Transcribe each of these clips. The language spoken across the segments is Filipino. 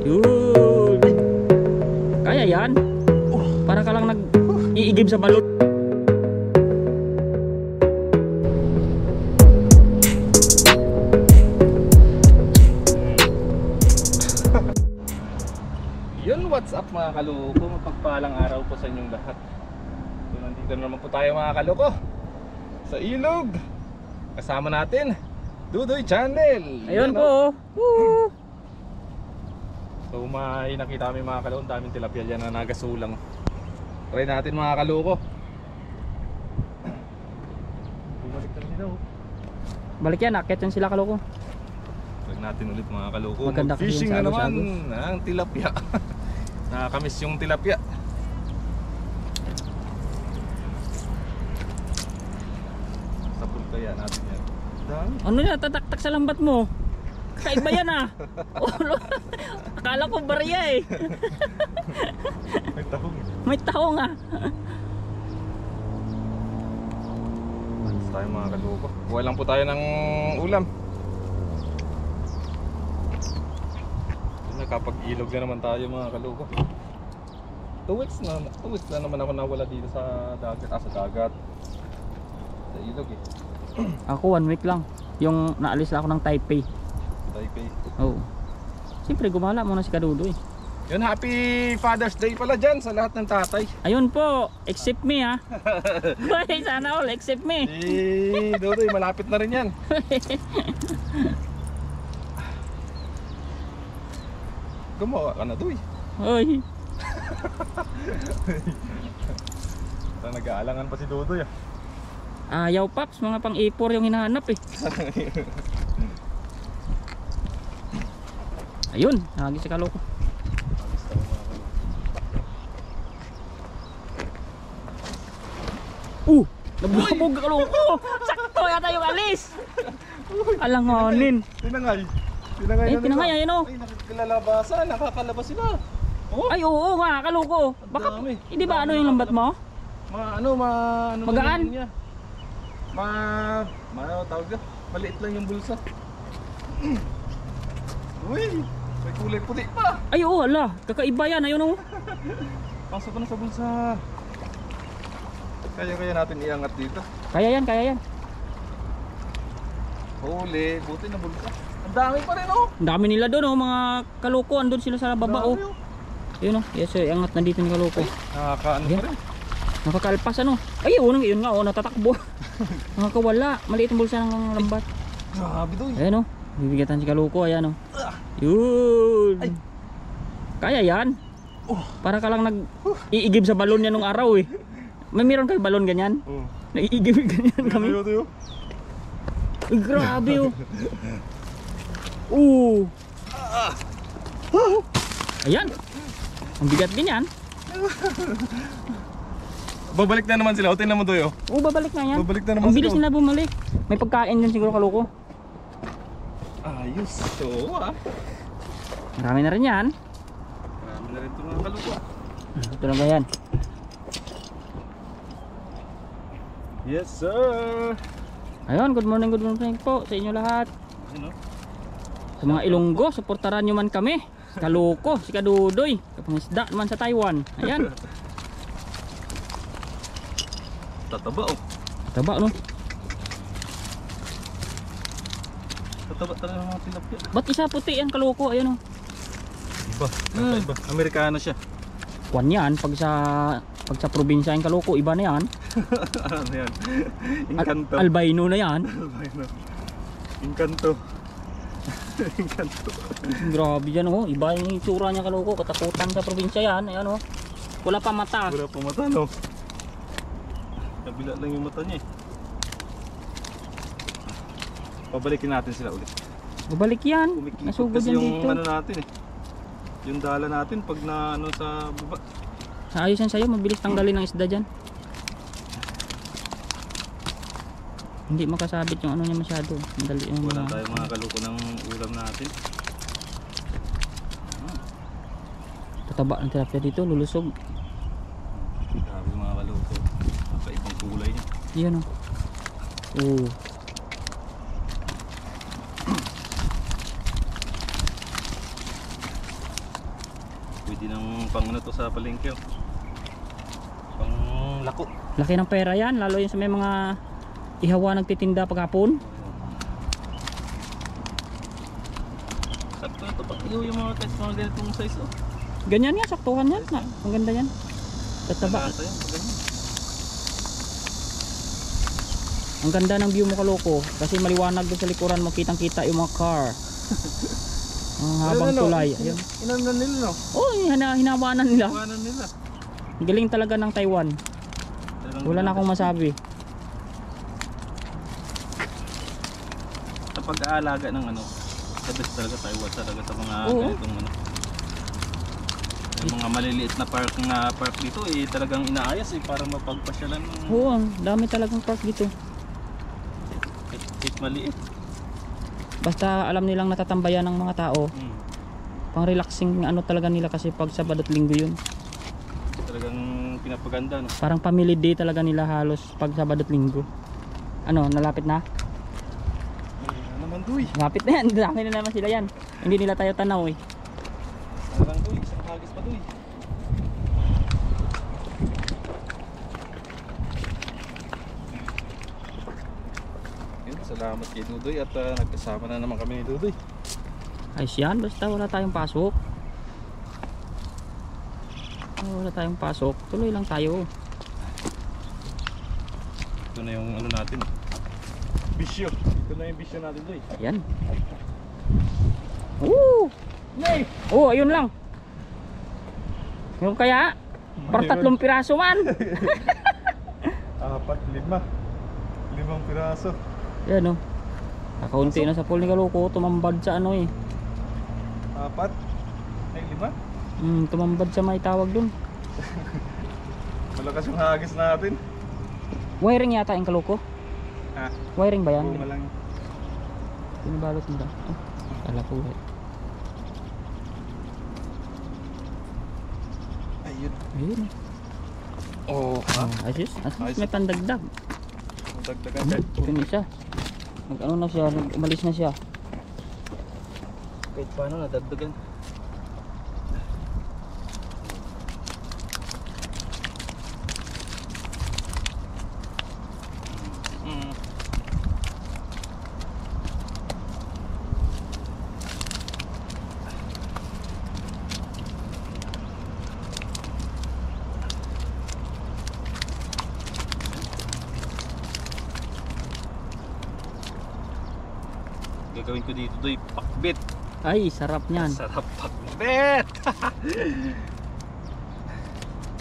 Yun. Kaya yan. Para ka lang nag-iigib sa balon. Yun, what's up mga kaloko? Mapagpalang araw po sa inyong lahat. So nandito na naman po tayo mga kaloko sa ilog. Kasama natin Dudoy Channel. Ayun yan, po. Woo. So may nakita kami mga kaloko, daming tilapia dyan na nagasulang. Try natin mga kaloko. Bumalik na sila oh. Balik yan, akit yan sila kaloko. Try natin ulit mga kaloko. Maganda kasi Fishing yung na sa naman ng tilapia. Nakakamiss yung tilapia. Sapul kaya natin yan. Dami. Ano na, tataktak sa lambat mo? Kakaiba yan ah. Akala ko barya eh. May tahong. May tahong ah. Alis tayo mga kaloko. Buhay lang po tayo ng ulam. Nakapag-ilog na naman tayo mga kaloko. 2 weeks na naman ako nawala dito sa dagat. Sa dagat. Sa ilog eh. Ako 1 week lang. Yung naalis lang ako ng Taipei. Taipei. Oo. Siyempre gumala muna si Kadudoy. Yun, happy Father's Day pala dyan sa lahat ng tatay. Ayun po, except me ha. Hoy, sana all except me. Dudoy, malapit na rin yan. Gumawa ka na, Doy. Hoy. Nag-aalangan pa si Dudoy ah. Ayaw paps, mga pang-ipor yung hinahanap eh. Ayun, lagi si kaloko. Nabulabog kaloko. Sakto yata yung alis. Alanganin. Tinangay. Tinangay ayun o. Ay, nakakalabasan, nakakalabas sila. Oh. Ay oo nga kaloko. Baka Dami. hindi ba ano yung lambat mo? Ano Magaan? naman niya? Ano tawag ka? Maliit lang yung bulsa. Uy, may kulay puti pa. Ay oo hala, kakaiba yan ayun o. Pasok ko na sa bulsa. Kaya natin iangat dito. Kaya yan. Huli, buti na bulsa. Ang dami pa rin oh. Ang dami nila doon oh, mga kaloko andun sila sa baba oh. Yun oh, yes angat na dito ni kaloko. Nakakaano pa rin. Nakakalpas ano. Ay yun nga oh, natatakbo. Nakakawala, maliit ang bulsa ng lambat. Grabe doy. Ayan oh, bibigatan si kaloko, ayan oh. Yun. Ay. Kaya yan. Para ka lang nag-iigib sa balon yan nung araw eh. May meron kayo balon ganyan? Nag-iigib ganyan kami. Tuyo. Uy, grabe oh. Ayan. Ang bigat din yan. Babalik na naman sila. Hotel naman doy oh. Babalik na yan. Babalik na naman ang bilis sila. nila bumalik. May pagkain din siguro kaloko. Ayos. So Marami na rin yan. Marami na rin ito mga kaloko. Ito na ba yan? Yes sir. Ayun, good morning po sa inyo lahat. Ano? Sa mga Ilonggo, suportaran nyo man kami. Kaloko, si Kadudoy, kapangisda naman sa Taiwan. Ayan. Tataba oh. Taba no? Tataba talaga ng mga tilapia. Ba't isa puti yan kaloko? Ayan o. Iba. Iba. Amerikano siya. Kwan yan, pag sa probinsya yung kaloko, iba na yan. Ano yan? Inkanto. Albino na yan. Albino. Inkanto. Inkanto. Grabe yan o. Iba yung itsura niya kaloko. Katakutan sa probinsya yan. Ayan o. Wala pa mata. Wala pa mata no? Kabila lang yung mata niya eh. Pabalikin natin sila ulit. Babalik yan. Kumikikot Nasugod kasi yan yung dito. ano natin eh. Yung dala natin pag na ano sa baba. Ayos yan sa'yo. Mabilis tanggalin ng isda dyan. Hindi makasabit yung ano niya masyado. Madali yung Wala tayong mga kaluko ng ulam natin. tataba ng tilapia dito. Lulusog. Grabe mga kaluko. Nakaibang kulay niya. Yan o. Pwede nang pang ano to sa palengke. Oh. Pang lako. Laki ng pera yan, lalo yung sa may mga ihawa nagtitinda paghapon. Sakto na to pag yung mga test mga ganitong size oh. Ganyan nga, saktuhan yan. Ang ganda yan. Tataba. Lasa yan, ganyan. Ang ganda ng view mo kaloko. Kasi maliwanag doon sa likuran mo, kitang kita yung mga car. Ang habang tulay. Ayun. Inanan nila no? Oh, hinawanan nila. Inanan nila. Galing talaga ng Taiwan. Wala na akong masabi. Sa pag-aalaga ng ano, the best talaga Taiwan talaga sa mga Oo. ganitong ano. Yung mga maliliit na park dito eh talagang inaayos eh para mapagpasyalan ng Oo, ang dami talagang park dito. kahit maliit. Basta alam nilang natatambayan ng mga tao. Pang relaxing ano talaga nila kasi pag Sabado at Linggo yun. Talagang pinapaganda no. Parang family day talaga nila halos pag Sabado at Linggo. Ano, nalapit na? Naman duy. Nalapit na yan, dami na naman sila yan. Hindi nila tayo tanaw eh. Naman duy, isang hagis pa duy. Yun, salamat kay Dudoy at nagkasama na naman kami ni Dudoy. Ayos yan, basta wala tayong pasok. Wala tayong pasok, tuloy lang tayo. Ito na yung ano natin. Bisyo. Ito na yung bisyo natin Dudoy. Yan. Woo! Yay! Oh, ayun lang. Yung kaya, para 3 piraso man. 4, 5. 5 piraso. Yan oh. Kakaunti na sa pool ni Kaloko, tumambad sa ano eh. 4. Ay, 5. Tumambad sa may tawag dun. Malakas yung hagis natin. Wiring yata yung Kaloko. Ha? Wiring ba yan? Puma lang. Pinibalot mo ba? Oh, kala ko eh. Ayun. Ayun. Oh, ha? Ayos. Ayos. May pandagdag. Dagdagan siya. Ito na siya. Nag-ano na siya, umalis na siya. Kahit paano nadagdagan. Gagawin ko dito doy pakbit. Ay, sarap niyan. Sarap pakbit.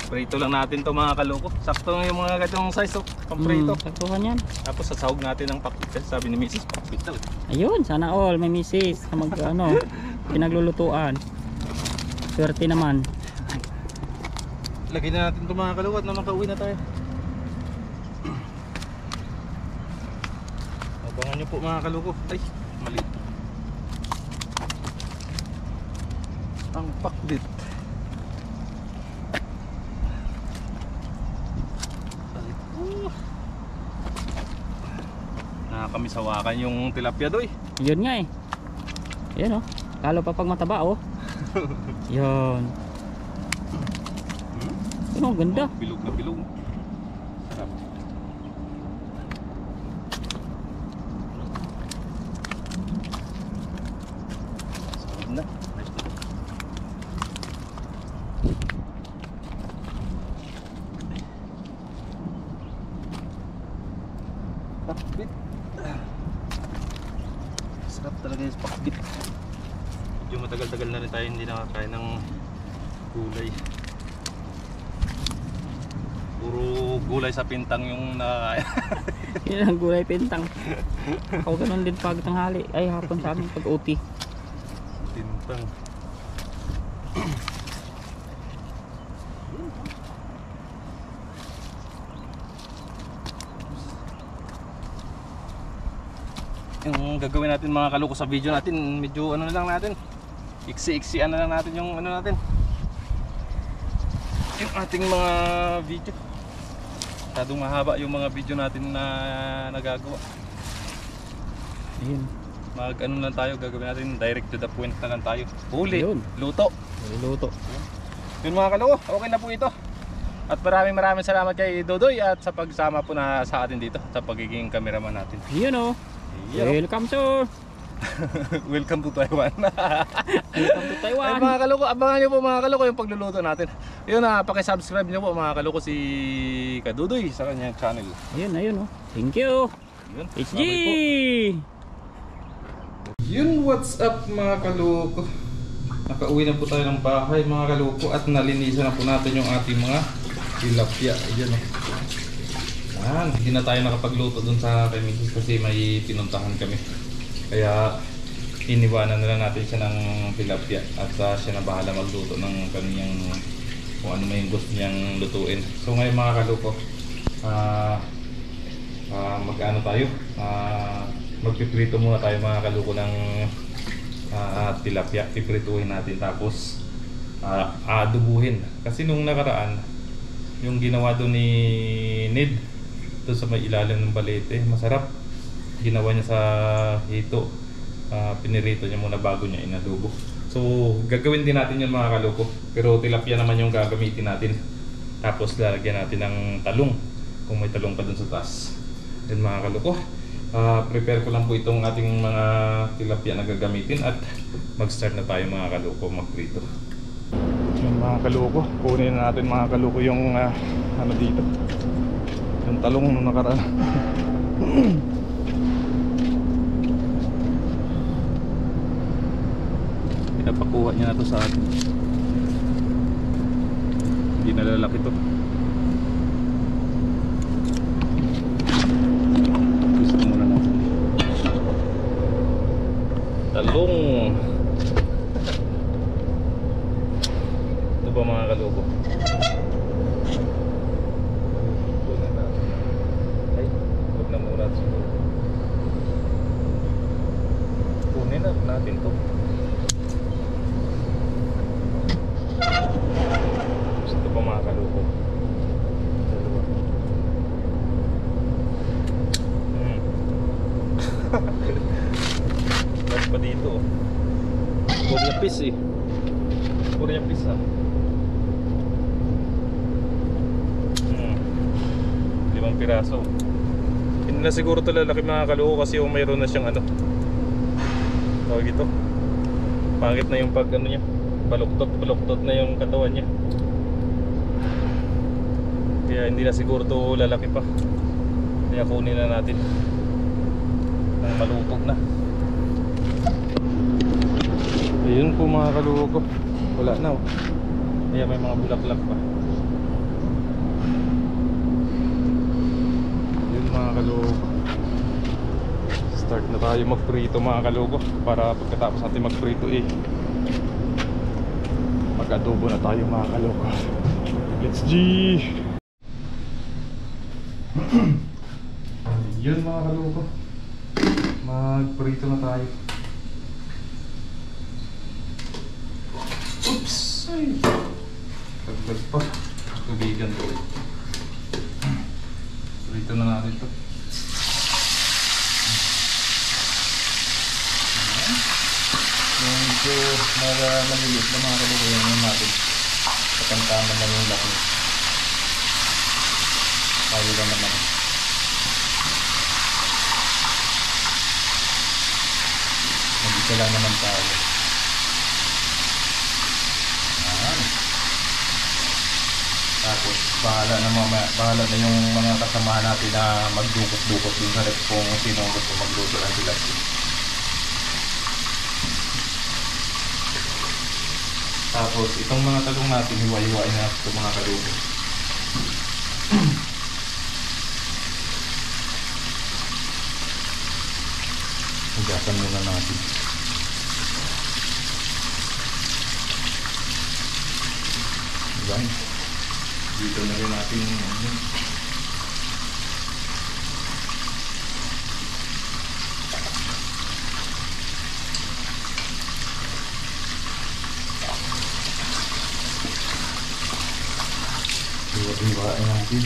Prito lang natin to mga kaloko. Sakto yung mga ganitong size oh, pamprito. Saktuhan yan. Tapos sasahog natin ng pakbit kasi sabi ni Mrs. pakbit daw. Ayun, sana all may misis na mag ano, pinaglulutuan. Swerte naman. Lagyan na natin to mga kaloko at na makauwi na tayo. Abangan nyo po mga kaloko. Ay, mali. Ang pakbit. Nakakamisawakan yung tilapia doy. Yun nga eh. Yan oh. Lalo pa pag mataba oh. Yun. Yun oh, ganda. Bilog na bilog. Sarap. Sarap na. Nice na. Pakbit. Sarap talaga yung pakbit. Medyo matagal-tagal na rin tayo hindi nakakain ng gulay. Puro gulay sa pintang yung nakakain. Yun ang gulay pintang. Ako ganun din pag tanghali. Ay hapon sa amin pag OT. Pintang. Yung gagawin natin mga kaloko sa video natin, medyo ano na lang natin, iksi-iksi ano lang natin yung ano natin, yung ating mga video. Masyadong mahaba yung mga video natin na nagagawa. Ayun. Mag ano lang tayo, gagawin natin direct to the point na lang tayo. Huli, Yun. luto. Niluluto. Yun mga kaloko, okay na po ito. At maraming salamat kay Dodoy at sa pagsama po na sa atin dito sa pagiging cameraman natin. Yun o. Yun. Welcome sir. Welcome to Taiwan. Welcome to Ay Taiwan. mga kaloko, abangan nyo po mga kaloko yung pagluluto natin. Yun pakisubscribe nyo po mga kaloko si Kadudoy sa kanyang channel. Ayun o. Thank you. Yun, HG. salamat po. Yun, what's up mga kaloko. Nakauwi na po tayo ng bahay mga kaloko at nalinisan na po natin yung ating mga tilapia. Ayan o. Yan, hindi na tayo nakapagluto dun sa kay Mrs. kasi may pinuntahan kami. Kaya iniwanan na lang natin siya ng tilapia at siya na bahala magluto ng kanyang kung ano may gusto niyang lutuin. So ngayon mga kaloko, mag-ano tayo, magpiprito muna tayo mga kaloko ng tilapia. Piprituhin natin tapos adubuhin. Kasi nung nakaraan, yung ginawa doon ni Ned doon sa may ilalim ng balete, masarap. Ginawa niya sa hito, pinirito niya muna bago niya inadubo. So gagawin din natin yun mga kaloko, pero tilapia naman yung gagamitin natin. Tapos lalagyan natin ng talong kung may talong pa dun sa taas. Yan mga kaloko, prepare ko lang po itong ating mga tilapia na gagamitin at mag-start na tayo mga kaloko magprito. Yung mga kaloko, kunin na natin mga kaloko yung ano dito, yung talong nung nakaraan. Pinapakuha niya na to sa atin. Hindi na lalaki to. Gusto muna natin talong. Ito ba mga kaloko? Ay, huwag na muna siguro. Kunin na natin to. Gusto pa mga kaloko. Mas pa dito. Korea piece eh. Korea piece ha. 5 piraso. Hindi na siguro ito lalaki mga kaloko kasi yung mayroon na siyang ano, tawag ito, pangit na yung pag ano niya, baluktot na yung katawan niya. Kaya hindi na siguro ito lalaki pa. Kaya kunin na natin nang malutog na. Ayun po mga kaloko, wala na oh. Kaya may mga bulaklak pa. Ayun mga kaloko, start na tayo magprito mga kaloko, para pagkatapos natin magprito mag-adobo na tayo mga kaloko. Let's G! Yun mga kaloko, magprito na tayo. Oops! Ay! Dagdag pa, tubigan to. Prito na natin to. Medyo maliliit na mga kaloko yan natin. Katantaman na yung laki. Tayo lang naman. Mag-isa lang naman tayo. Ayan. Tapos bahala na yung mga kasamahan natin na magdukot-dukot din sa rep kung sino gusto magluto ng tilapia. Tapos itong mga talong natin, hiwa-hiwain natin itong mga kaloko. Hugasan muna natin. Diba? Dito na rin natin yung hiwa-hiwain natin.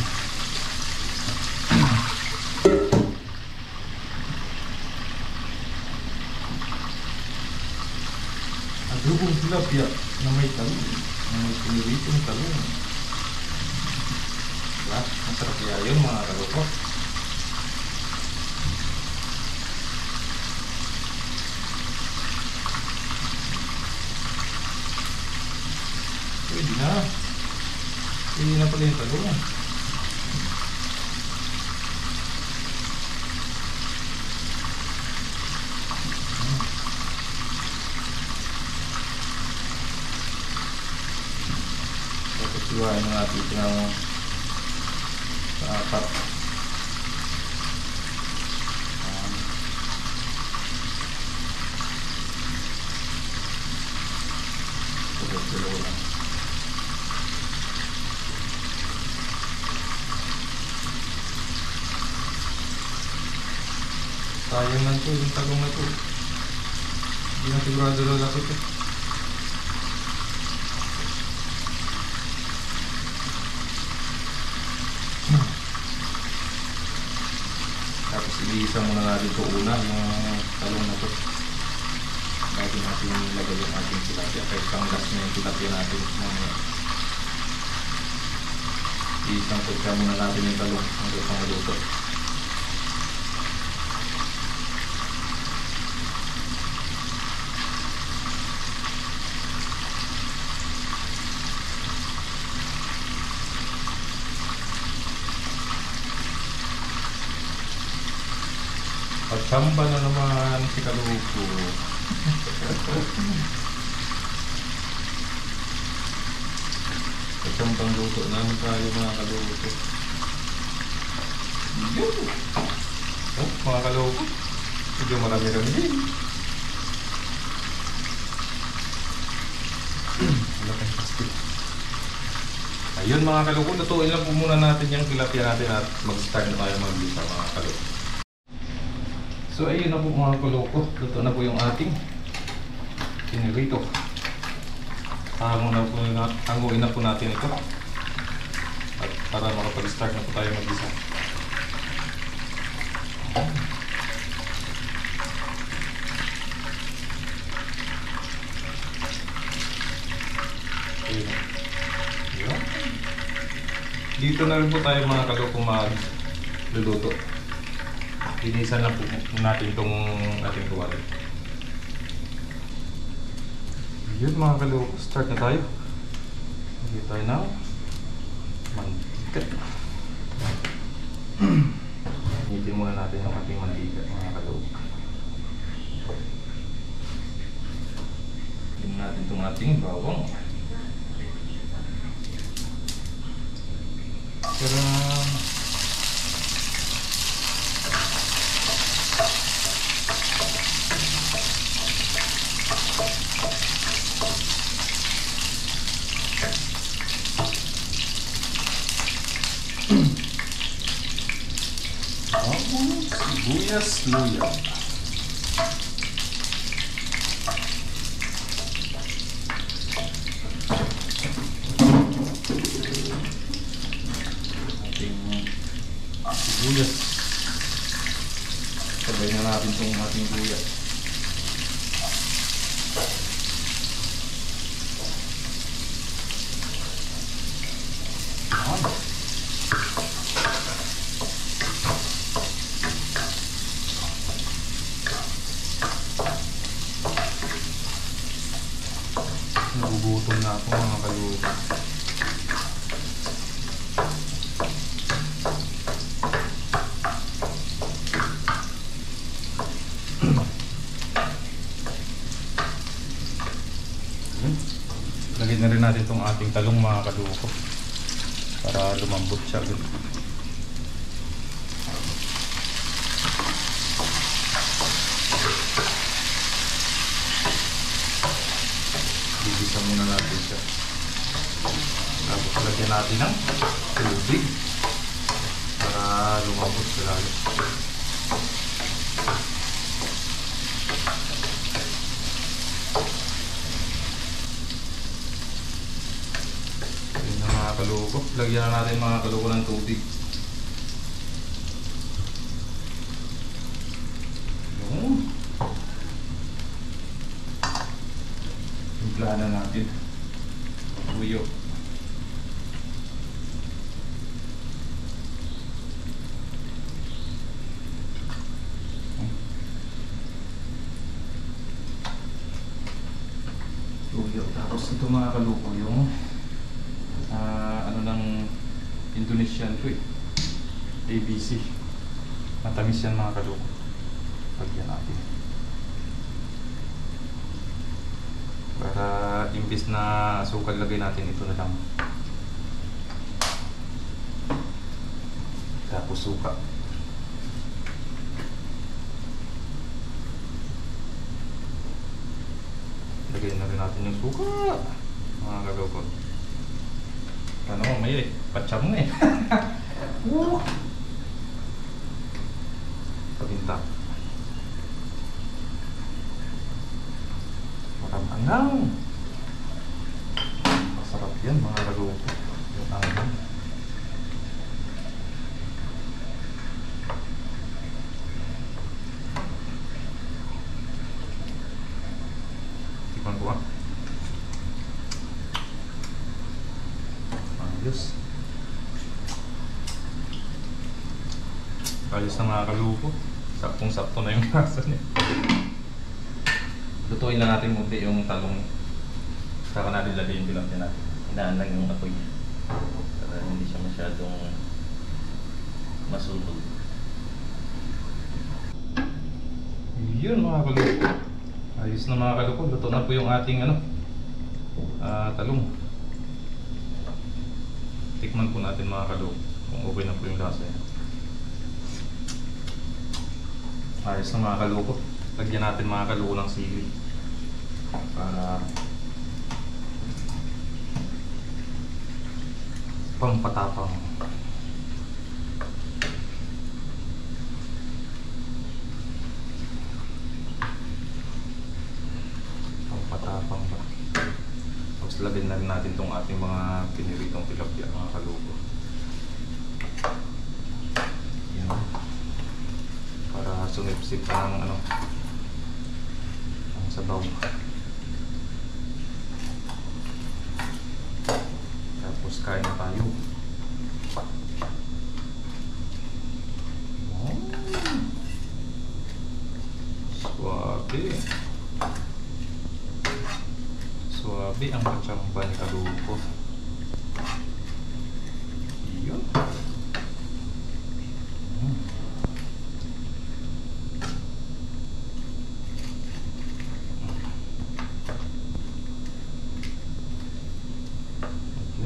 adobong tilapia na may talong. Na may piniritong talong. Diba? Masarap kaya yun mga kaloko. Pwede na. Pwede na pala yung talong. Iwain na natin ito ng sa apat. Dalawa lang. Sayang lang ito, yung talong na ito. Hindi na sigurado lalaki ito. Tapos ilisa muna natin ito una, yung talong na ito. Bago natin ilagay yung ating tilapia. Kahit panggas na yung tilapia natin. Iisang pagka muna natin yung talong hanggang pangaluto. Pagsamba na naman si Kaluko. Pagsambang luto naman tayo mga Kaluko. Oh, mga Kaluko. Medyo marami-rami din. Malaking plastic. Ayun mga Kaluko, lutuin lang po muna natin yung tilapia natin at mag-start na tayo mag-lisa mga Kaluko. So ayun na po mga kaloko, luto na po yung ating pinirito. Hanguin na po natin ito. At para makapag-start na po tayo mag-isa. Ayun. Ayun. Dito na rin po tayo mga kaloko magluluto. Linisan lang po natin itong ating tuwali. Yun mga kaloko, start na tayo. Okay tayo na. Mantika. Initin muna natin yung ating mantika mga kaloko. Tingnan natin itong ating bawang. Karang. Sibuyas, luya. Ating sibuyas. Sabay na natin itong ating luya. Nagugutom na ako mga kaloko. Lagyan na rin natin itong ating talong mga kaloko para lumambot siya. Bibisa muna natin siya. Tapos lagyan natin ng tubig para lumabot siya lalo. Yun na mga kaloko. Lagyan na natin mga kaloko ng tubig. tuyo. Tuyo. Tapos ito mga kaluko yung ano ng Indonesian to eh. ABC. Matamis yan mga kaluko. Lagyan natin. Para imbis na asukal lagay natin ito na lang. Tapos suka. Lagyan na rin natin yung suka. Mga kaluko. Ano mo may patsyam nga eh. Paminta. Maramang. Masarap yan mga kaluko. Yung angang. Tikman ko ah. Ayos. Ayos na mga kaluko. Saktong-sakto na yung lasa niya. Lutuin lang natin munti yung talong. Saka natin lagay yung tilapia natin. Hinaan lang yung apoy. Para hindi siya masyadong masunog. Yun mga kaluko. Ayos na mga kaluko. Luto na po yung ating talong. Tikman po natin mga kaluko kung okay na po yung lasa niya. Ayos na mga kaluko. Lagyan natin mga kaluko ng sili para pampatapang. Pampatapang ba? Tapos lagyan na rin natin itong ating mga piniritong tilapia mga kaluko. Yan. Para sumipsip ang ang sabaw. Tapos kain na tayo. Suwabe. Suwabe ang kachamba ni kaluko. Yun.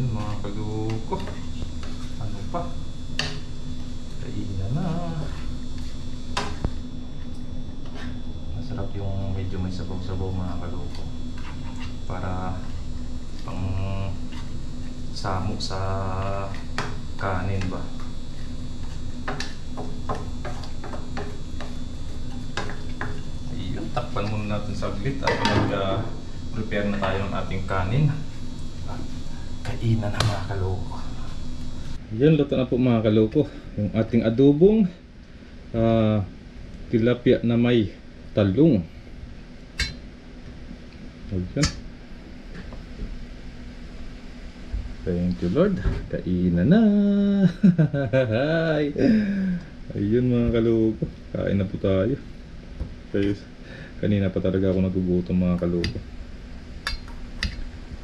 Mga kaluko, ano pa? Kainan na. Masarap yung medyo may sabaw-sabaw mga kaluko. Para pang samok sa kanin ba? Ayun, takpan muna natin saglit at mag-prepare na tayo ng ating kanin. Kainan na mga kaluko. Yan, luto na po mga kaluko. Yung ating adobong tilapia na may talong. Ayan. Thank you Lord. Kainan na. Ayun mga kaluko. Kain na po tayo. Kanina pa talaga ako nagugutom mga kaluko.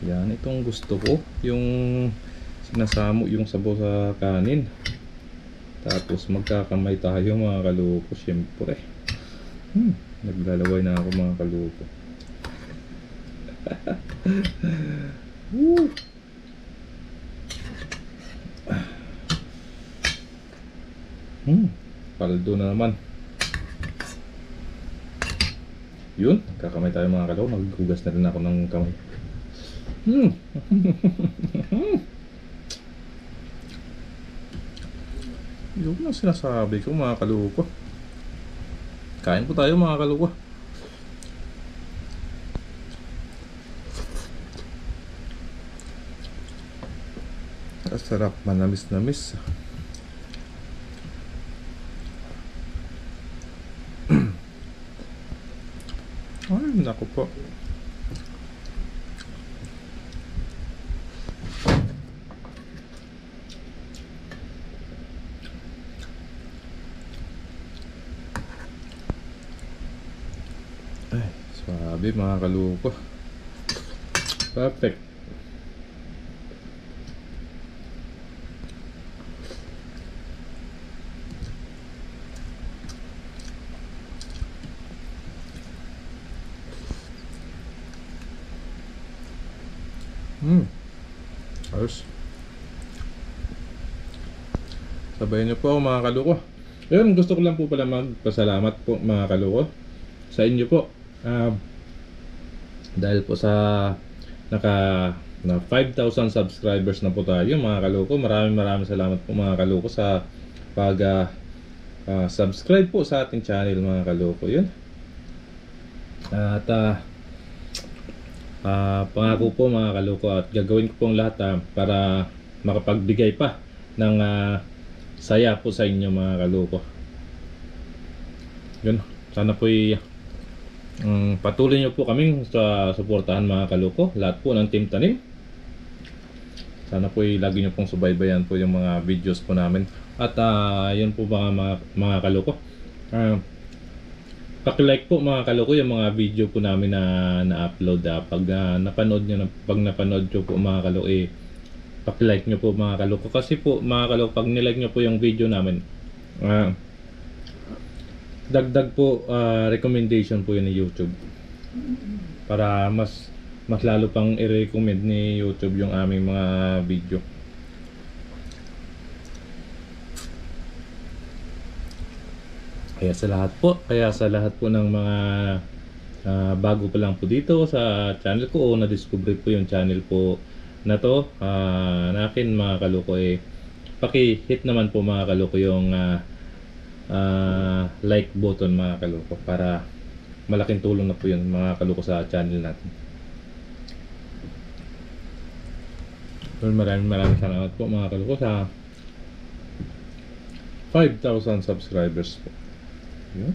Yan, itong gusto ko, yung sinasamo yung sabaw sa kanin. Tapos magkakamay tayo mga kaluko, syempre. Naglalaway na ako mga kaluko. Paldo na naman. Yun, kakamay tayo mga kaluko. Naghugas na rin ako ng kamay. Yun ang sinasabi ko mga kaluko. Kain po tayo mga kaluko. Sarap, manamis-namis. Ay, naku po. Sabi mga kaluko. Perfect. Ayos. Sabayan niyo po ako mga kaluko. Ayun, gusto ko lang po pala magpasalamat po mga kaluko sa inyo po. Dahil po sa na 5,000 subscribers na po tayo mga kaluko. Maraming salamat po mga kaluko sa pag subscribe po sa ating channel mga kaluko. Yun. At pangako po mga kaluko at gagawin ko pong lahat para makapagbigay pa ng saya po sa inyo mga kaluko. Yun. Sana po patuloy nyo po kaming sa suportahan mga kaluko. Lahat po ng Team Tanim. Sana po lagi nyo pong subaybayan po yung mga videos po namin. At yun po mga kaluko. Paki-like po mga kaluko yung mga video po namin na-upload. Pag napanood nyo po mga kaluko, paki-like nyo po mga kaluko. Kasi po mga kaluko, pag nilike nyo po yung video namin, dagdag po recommendation po yun ni YouTube. Para mas lalo pang i-recommend ni YouTube yung aming mga video. Kaya sa lahat po ng mga bago pa lang po dito sa channel ko o na-discover po yung channel po na to na akin mga kaluko, paki-hit naman po mga kaluko yung like button mga kaluko para malaking tulong na po yun mga kaluko sa channel natin. Maraming salamat po mga kaluko sa 5,000 subscribers po. Yun.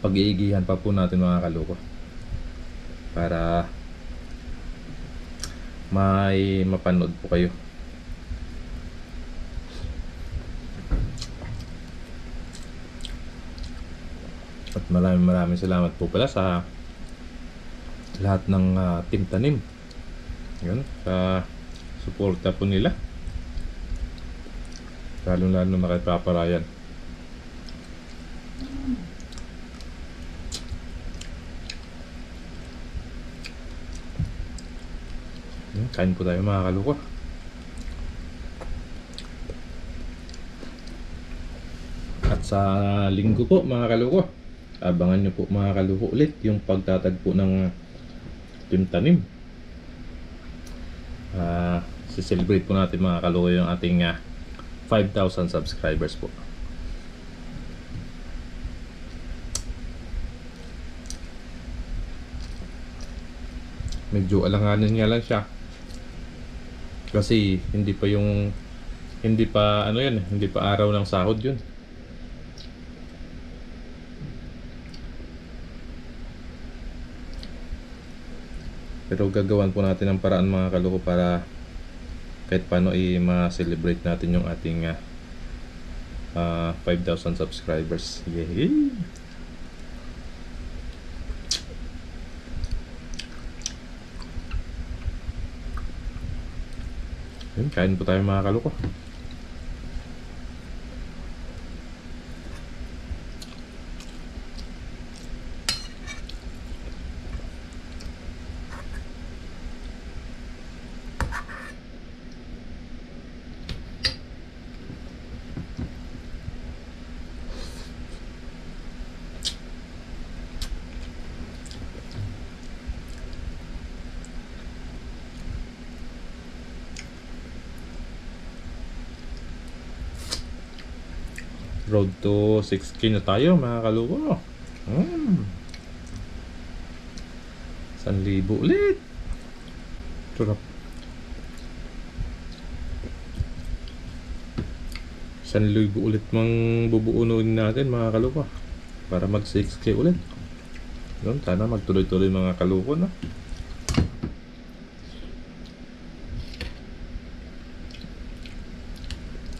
Pag-iigihan pa po natin mga kaluko para may mapanood po kayo. At maraming salamat po pala sa lahat ng Team Tanim. Yun, sa suporta po nila. Lalo na kay Papa Ryan. Kain po tayo mga kaluko. At sa linggo po mga kaluko, abangan nyo po mga kaluko ulit yung pagtatagpo ng Team Tanim. Celebrate po natin mga kaluko yung ating 5,000 subscribers po. Medyo alanganin nga lang siya kasi hindi pa araw ng sahod yun. Pero gagawan po natin ng paraan mga kaluko para kahit paano ma-celebrate natin yung ating 5,000 subscribers. Yay! Yun, kain po tayo mga kaluko. Road to 6K na tayo mga kaluko. 1,000 ulit. Sarap. 1,000 ulit mang bubuunin natin mga kaluko para mag 6K ulit. Yun, sana magtuloy-tuloy mga kaluko, no?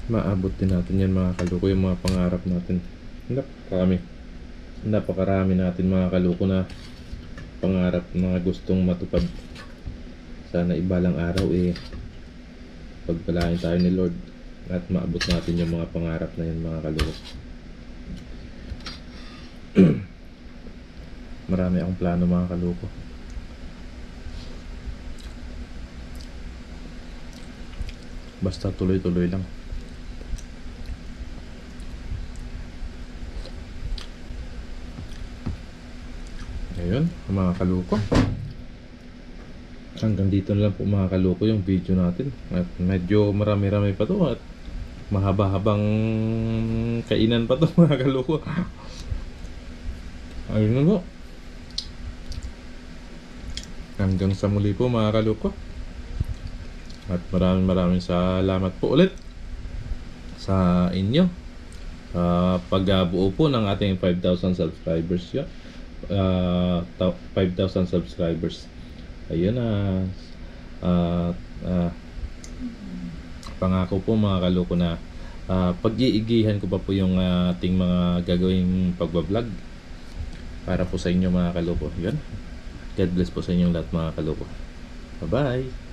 Maabot din natin yan mga kaluko, yung mga pangarap natin. Kami napakarami natin mga kaloko na pangarap na gustong matupad. Sana ibalang araw pagpalain tayo ni Lord at maabot natin yung mga pangarap na yun mga kaloko. Marami akong plano mga kaloko. Basta tuloy-tuloy lang. Ayun mga kaloko, hanggang dito na lang po mga kaloko yung video natin. At medyo marami-rami pa to at mahaba-habang kainan pa to mga kaloko. Ayun na po. Hanggang sa muli po mga kaloko. At maraming salamat po ulit sa inyo pagbuo po ng ating 5,000 subscribers yun. 5,000 subscribers. Ayun pangako po mga kaloko na pag-iigihan ko pa po yung ating mga gagawing pagbablog para po sa inyo mga kaloko. Yun. God bless po sa inyong lahat mga kaloko. Bye bye.